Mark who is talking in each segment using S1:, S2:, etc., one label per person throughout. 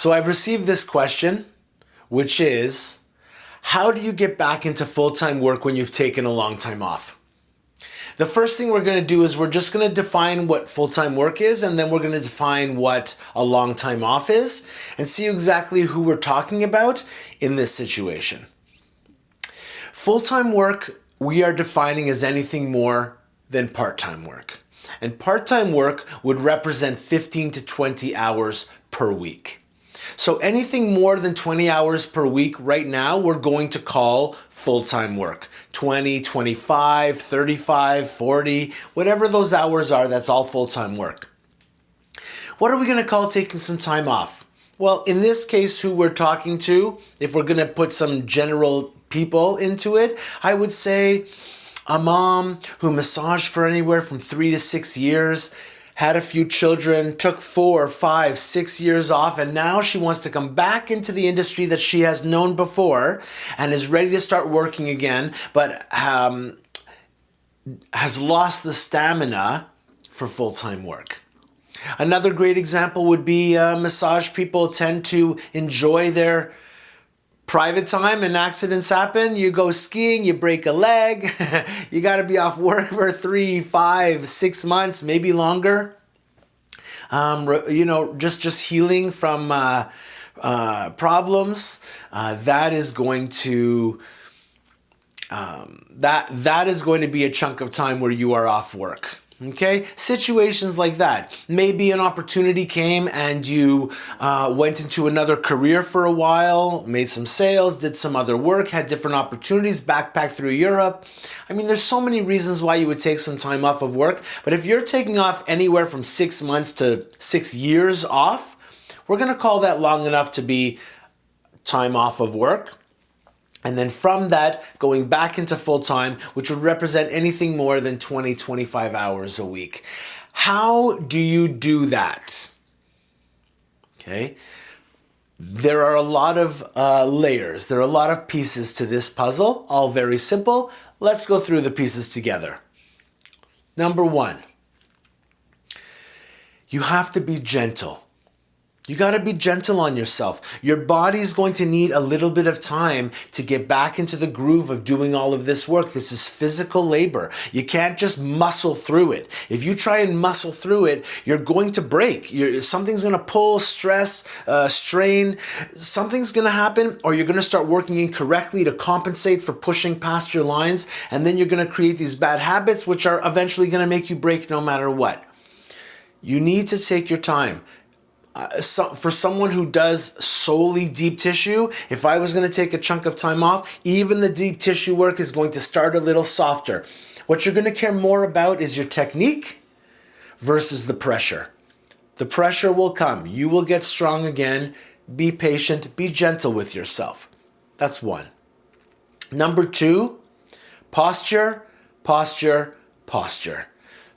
S1: So I've received this question, which is, how do you get back into full-time work when you've taken a long time off? The first thing we're going to do is we're just going to define what full-time work is, and then we're going to define what a long time off is, and see exactly who we're talking about in this situation. Full-time work we are defining as anything more than part-time work. And part-time work would represent 15 to 20 hours per week. So anything more than 20 hours per week right now, we're going to call full-time work. 20, 25, 35, 40, whatever those hours are, that's all full-time work. What are we going to call taking some time off? Well, in this case, who we're talking to, if we're going to put some general people into it, I would say a mom who massaged for anywhere from 3 to 6 years, had a few children, took 4, 5, 6 years off, and now she wants to come back into the industry that she has known before and is ready to start working again, but has lost the stamina for full-time work. Another great example would be massage people tend to enjoy their private time, and accidents happen. You go skiing, you break a leg, you got to be off work for 3, 5, 6 months, maybe longer. Just healing from problems. That is going to be a chunk of time where you are off work. Okay, situations like that. Maybe an opportunity came and you went into another career for a while, made some sales, did some other work, had different opportunities, backpacked through Europe. I mean, there's so many reasons why you would take some time off of work. But if you're taking off anywhere from 6 months to 6 years off, we're going to call that long enough to be time off of work. And then from that, going back into full-time, which would represent anything more than 20, 25 hours a week. How do you do that? Okay. There are a lot of layers. There are a lot of pieces to this puzzle, all very simple. Let's go through the pieces together. Number 1, you have to be gentle. You got to be gentle on yourself. Your body's going to need a little bit of time to get back into the groove of doing all of this work. This is physical labor. You can't just muscle through it. If you try and muscle through it, you're going to break. Something's going to pull, stress, strain. Something's going to happen, or you're going to start working incorrectly to compensate for pushing past your lines, and then you're going to create these bad habits, which are eventually going to make you break no matter what. You need to take your time. For someone who does solely deep tissue, if I was going to take a chunk of time off, even the deep tissue work is going to start a little softer. What you're going to care more about is your technique versus the pressure. The pressure will come. You will get strong again. Be patient. Be gentle with yourself. That's 1. Number 2, posture, posture, posture.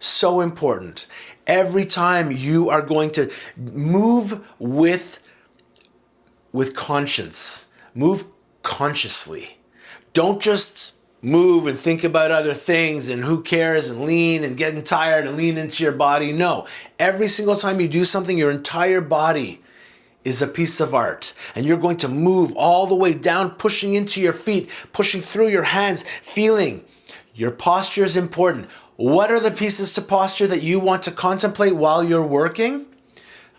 S1: So important. Every time you are going to move with conscience, move consciously. Don't just move and think about other things and who cares and lean and getting tired and lean into your body. No, every single time you do something, your entire body is a piece of art, and you're going to move all the way down, pushing into your feet, pushing through your hands, feeling. Your posture is important. What are the pieces to posture that you want to contemplate while you're working?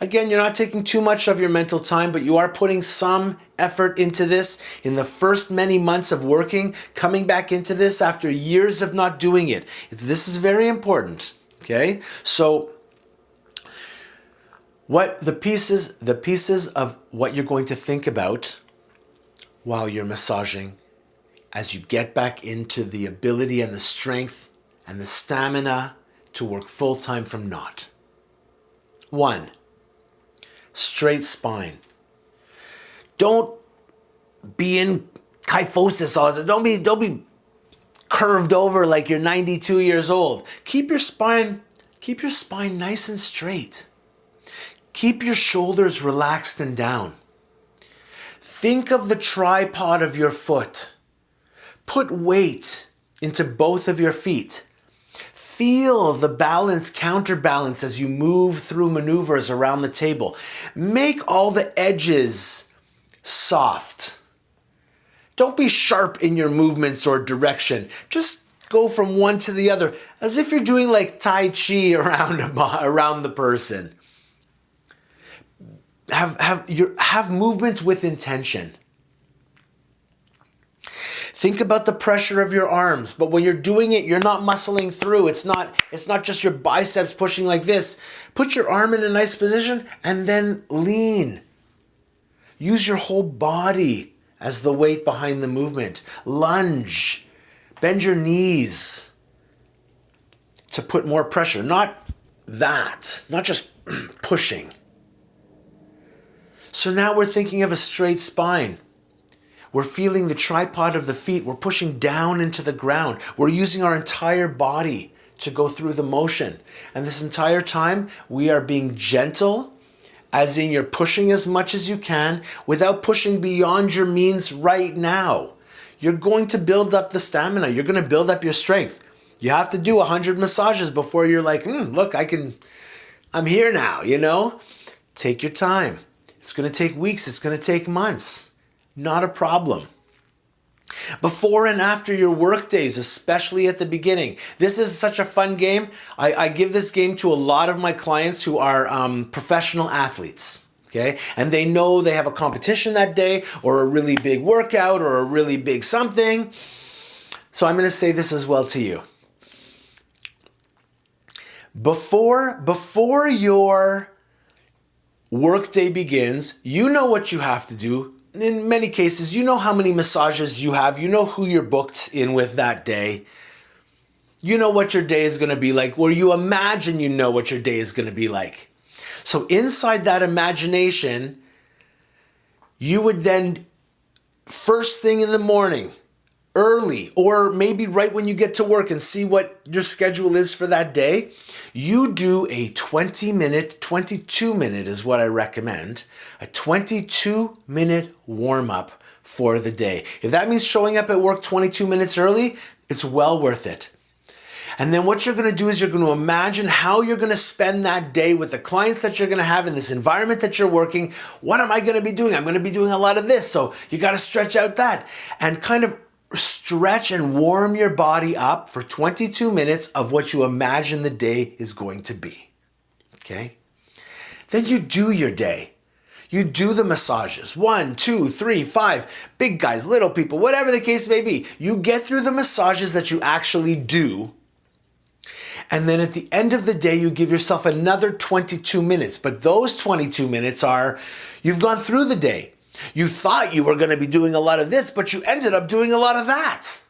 S1: Again, you're not taking too much of your mental time, but you are putting some effort into this in the first many months of working, coming back into this after years of not doing it. This is very important, okay? So what the pieces of what you're going to think about while you're massaging as you get back into the ability and the strength and the stamina to work full-time from not. 1, straight spine. Don't be in kyphosis all the time. Don't be curved over like you're 92 years old. Keep your spine nice and straight. Keep your shoulders relaxed and down. Think of the tripod of your foot. Put weight into both of your feet. Feel the balance, counterbalance as you move through maneuvers around the table. Make all the edges soft. Don't be sharp in your movements or direction. Just go from one to the other as if you're doing like Tai Chi around the person. Have movements with intention. Think about the pressure of your arms, but when you're doing it, you're not muscling through. It's not just your biceps pushing like this. Put your arm in a nice position and then lean. Use your whole body as the weight behind the movement. Lunge. Bend your knees to put more pressure. Not just pushing. So now we're thinking of a straight spine. We're feeling the tripod of the feet. We're pushing down into the ground. We're using our entire body to go through the motion. And this entire time, we are being gentle, as in you're pushing as much as you can without pushing beyond your means right now. You're going to build up the stamina. You're going to build up your strength. You have to do 100 massages before you're like, look, I'm here now, Take your time. It's going to take weeks. It's going to take months. Not a problem. Before and after your work days, especially at the beginning. This is such a fun game. I give this game to a lot of my clients who are professional athletes. Okay? And they know they have a competition that day or a really big workout or a really big something. So I'm going to say this as well to you. Before your workday begins, you know what you have to do. In many cases, you know how many massages you have. You know who you're booked in with that day. You know what your day is going to be like, or you imagine you know what your day is going to be like. So inside that imagination, you would then, first thing in the morning, early, or maybe right when you get to work and see what your schedule is for that day, you do a 22-minute is what I recommend, a 22-minute warm-up for the day. If that means showing up at work 22 minutes early, it's well worth it. And then what you're going to do is you're going to imagine how you're going to spend that day with the clients that you're going to have in this environment that you're working. What am I going to be doing? I'm going to be doing a lot of this. So you got to stretch out that and kind of stretch and warm your body up for 22 minutes of what you imagine the day is going to be. Okay? Then you do your day. You do the massages. 1, 2, 3, 5, big guys, little people, whatever the case may be. You get through the massages that you actually do. And then at the end of the day, you give yourself another 22 minutes. But those 22 minutes are, you've gone through the day. You thought you were going to be doing a lot of this, but you ended up doing a lot of that.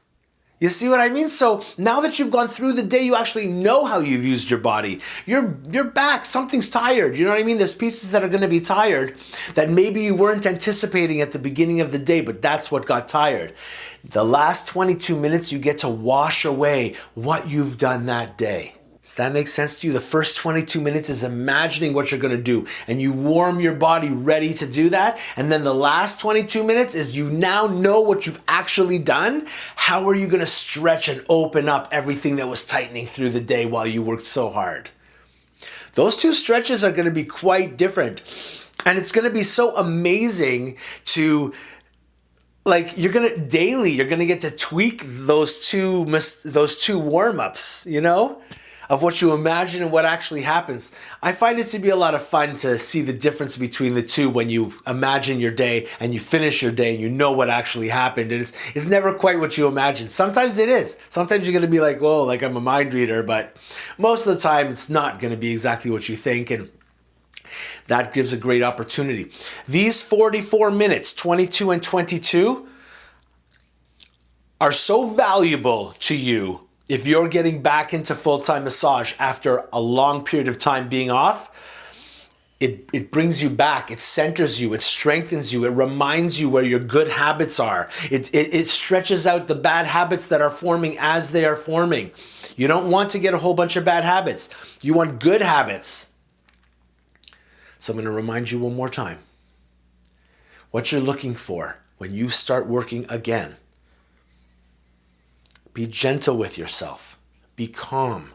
S1: You see what I mean? So now that you've gone through the day, you actually know how you've used your body. You're back. Something's tired. You know what I mean? There's pieces that are going to be tired that maybe you weren't anticipating at the beginning of the day, but that's what got tired. The last 22 minutes, you get to wash away what you've done that day. Does that make sense to you? The first 22 minutes is imagining what you're going to do, and you warm your body ready to do that. And then the last 22 minutes is you now know what you've actually done. How are you going to stretch and open up everything that was tightening through the day while you worked so hard? Those two stretches are going to be quite different. And it's going to be so amazing to, you're going to get to tweak those two warm-ups, of what you imagine and what actually happens. I find it to be a lot of fun to see the difference between the two when you imagine your day and you finish your day and you know what actually happened. And it's never quite what you imagine. Sometimes it is. Sometimes you're going to be like, whoa, like I'm a mind reader, but most of the time it's not going to be exactly what you think, and that gives a great opportunity. These 44 minutes, 22 and 22, are so valuable to you. If you're getting back into full-time massage after a long period of time being off, it brings you back, it centers you, it strengthens you, it reminds you where your good habits are. It stretches out the bad habits that are forming as they are forming. You don't want to get a whole bunch of bad habits. You want good habits. So I'm going to remind you one more time. What you're looking for when you start working again. Be gentle with yourself. Be calm.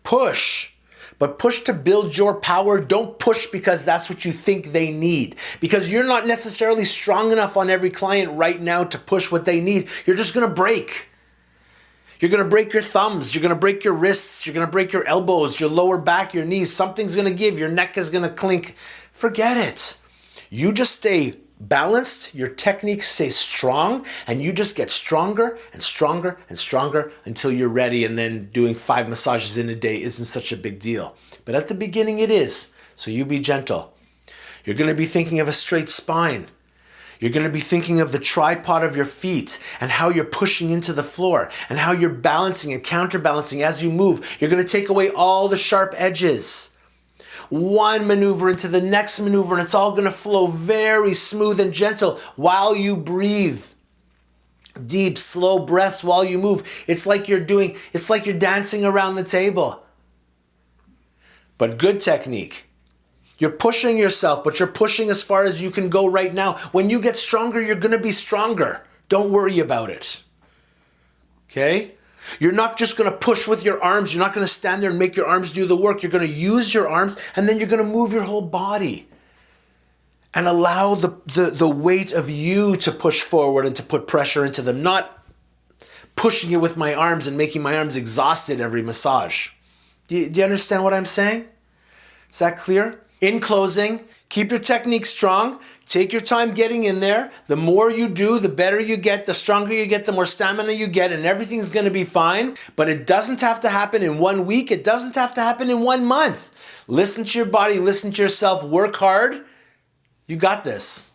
S1: Push, but push to build your power. Don't push because that's what you think they need. Because you're not necessarily strong enough on every client right now to push what they need. You're just gonna break. You're gonna break your thumbs, you're gonna break your wrists, you're gonna break your elbows, your lower back, your knees. Something's gonna give, your neck is gonna clink. Forget it. You just stay balanced, your technique stays strong, and you just get stronger and stronger and stronger until you're ready, and then doing 5 massages in a day isn't such a big deal. But at the beginning it is, so you be gentle. You're gonna be thinking of a straight spine. You're gonna be thinking of the tripod of your feet and how you're pushing into the floor and how you're balancing and counterbalancing as you move. You're gonna take away all the sharp edges. One maneuver into the next maneuver, and it's all gonna flow very smooth and gentle while you breathe. Deep, slow breaths while you move. It's like you're dancing around the table. But good technique. You're pushing yourself, but you're pushing as far as you can go right now. When you get stronger, you're gonna be stronger. Don't worry about it. Okay? You're not just gonna push with your arms. You're not gonna stand there and make your arms do the work. You're gonna use your arms, and then you're gonna move your whole body. And allow the weight of you to push forward and to put pressure into them. Not pushing it with my arms and making my arms exhausted every massage. Do you understand what I'm saying? Is that clear? In closing, keep your technique strong. Take your time getting in there. The more you do, the better you get, the stronger you get, the more stamina you get, and everything's gonna be fine. But it doesn't have to happen in 1 week. It doesn't have to happen in 1 month. Listen to your body, listen to yourself, work hard. You got this.